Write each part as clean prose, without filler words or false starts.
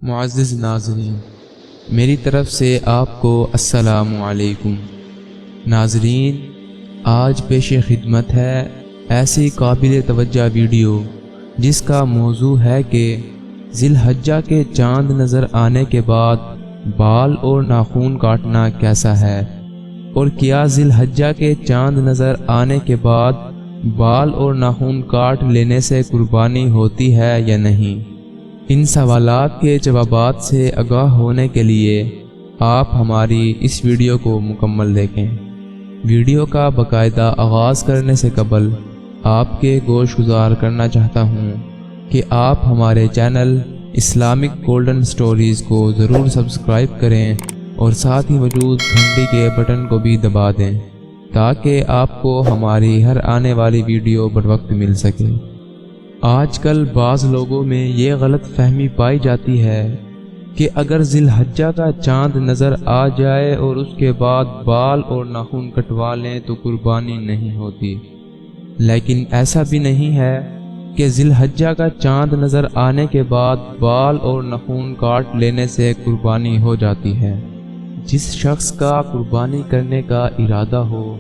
معزز ناظرین، میری طرف سے آپ کو السلام علیکم۔ ناظرین، آج پیش خدمت ہے ایسی قابل توجہ ویڈیو جس کا موضوع ہے کہ ذی الحجہ کے چاند نظر آنے کے بعد بال اور ناخن کاٹنا کیسا ہے، اور کیا ذی الحجہ کے چاند نظر آنے کے بعد بال اور ناخن کاٹ لینے سے قربانی ہوتی ہے یا نہیں۔ ان سوالات کے جوابات سے آگاہ ہونے کے لیے آپ ہماری اس ویڈیو کو مکمل دیکھیں۔ ویڈیو کا باقاعدہ آغاز کرنے سے قبل آپ کے گوش گزار کرنا چاہتا ہوں کہ آپ ہمارے چینل اسلامک گولڈن سٹوریز کو ضرور سبسکرائب کریں اور ساتھ ہی موجود گھنٹی کے بٹن کو بھی دبا دیں تاکہ آپ کو ہماری ہر آنے والی ویڈیو بروقت مل سکے۔ آج کل بعض لوگوں میں یہ غلط فہمی پائی جاتی ہے کہ اگر ذی الحجہ کا چاند نظر آ جائے اور اس کے بعد بال اور ناخن کٹوا لیں تو قربانی نہیں ہوتی، لیکن ایسا بھی نہیں ہے کہ ذی الحجہ کا چاند نظر آنے کے بعد بال اور ناخن کاٹ لینے سے قربانی ہو جاتی ہے۔ جس شخص کا قربانی کرنے کا ارادہ ہو،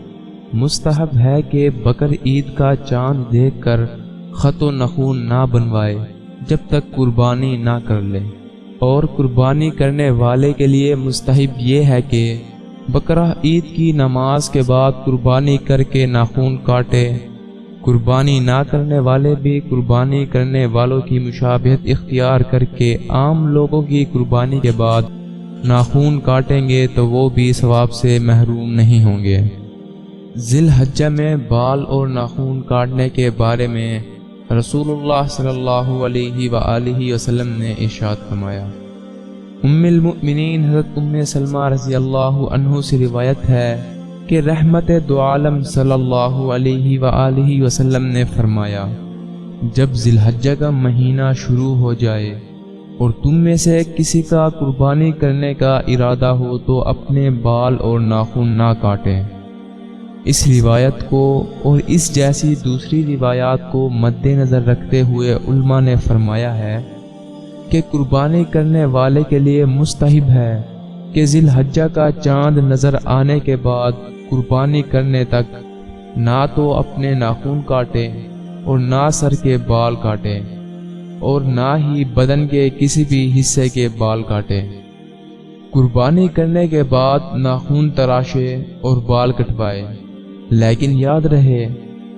مستحب ہے کہ بقر عید کا چاند دیکھ کر خط و نخون نہ بنوائے جب تک قربانی نہ کر لے، اور قربانی کرنے والے کے لیے مستحب یہ ہے کہ بقرہ عید کی نماز کے بعد قربانی کر کے ناخن کاٹے۔ قربانی نہ کرنے والے بھی قربانی کرنے والوں کی مشابہت اختیار کر کے عام لوگوں کی قربانی کے بعد ناخن کاٹیں گے تو وہ بھی ثواب سے محروم نہیں ہوں گے۔ ذی الحجہ میں بال اور ناخن کاٹنے کے بارے میں رسول اللہ صلی اللہ علیہ وآلہ وسلم نے ارشاد فرمایا۔ ام المؤمنین حضرت ام سلمہ رضی اللہ عنہ سے روایت ہے کہ رحمت دو عالم صلی اللہ علیہ وآلہ وسلم نے فرمایا، جب ذی الحجہ کا مہینہ شروع ہو جائے اور تم میں سے کسی کا قربانی کرنے کا ارادہ ہو تو اپنے بال اور ناخن نہ کاٹیں۔ اس روایت کو اور اس جیسی دوسری روایات کو مد نظر رکھتے ہوئے علماء نے فرمایا ہے کہ قربانی کرنے والے کے لیے مستحب ہے کہ ذی الحجہ کا چاند نظر آنے کے بعد قربانی کرنے تک نہ تو اپنے ناخن کاٹے اور نہ سر کے بال کاٹے اور نہ ہی بدن کے کسی بھی حصے کے بال کاٹے۔ قربانی کرنے کے بعد ناخن تراشے اور بال کٹوائے، لیکن یاد رہے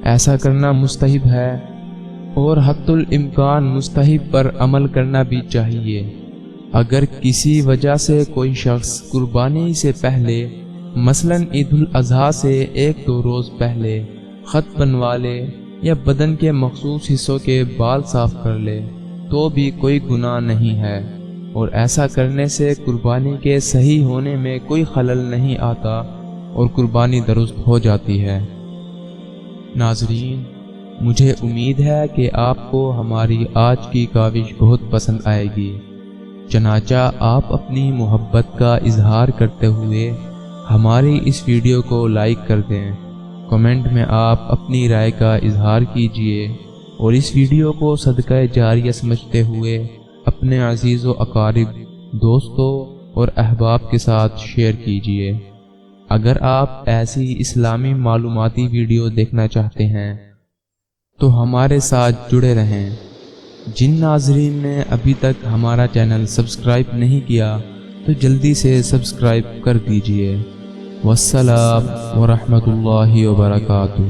ایسا کرنا مستحب ہے اور حتی الامکان مستحب پر عمل کرنا بھی چاہیے۔ اگر کسی وجہ سے کوئی شخص قربانی سے پہلے مثلاً عید الاضحیٰ سے 1-2 روز پہلے خط بنوا لے یا بدن کے مخصوص حصوں کے بال صاف کر لے تو بھی کوئی گناہ نہیں ہے، اور ایسا کرنے سے قربانی کے صحیح ہونے میں کوئی خلل نہیں آتا اور قربانی درست ہو جاتی ہے۔ ناظرین، مجھے امید ہے کہ آپ کو ہماری آج کی کاوش بہت پسند آئے گی، چنانچہ آپ اپنی محبت کا اظہار کرتے ہوئے ہماری اس ویڈیو کو لائک کر دیں، کمنٹ میں آپ اپنی رائے کا اظہار کیجیے اور اس ویڈیو کو صدقہ جاریہ سمجھتے ہوئے اپنے عزیز و اقارب، دوستوں اور احباب کے ساتھ شیئر کیجیے۔ اگر آپ ایسی اسلامی معلوماتی ویڈیو دیکھنا چاہتے ہیں تو ہمارے ساتھ جڑے رہیں۔ جن ناظرین نے ابھی تک ہمارا چینل سبسکرائب نہیں کیا تو جلدی سے سبسکرائب کر دیجیے۔ والسلام ورحمۃ اللہ وبرکاتہ۔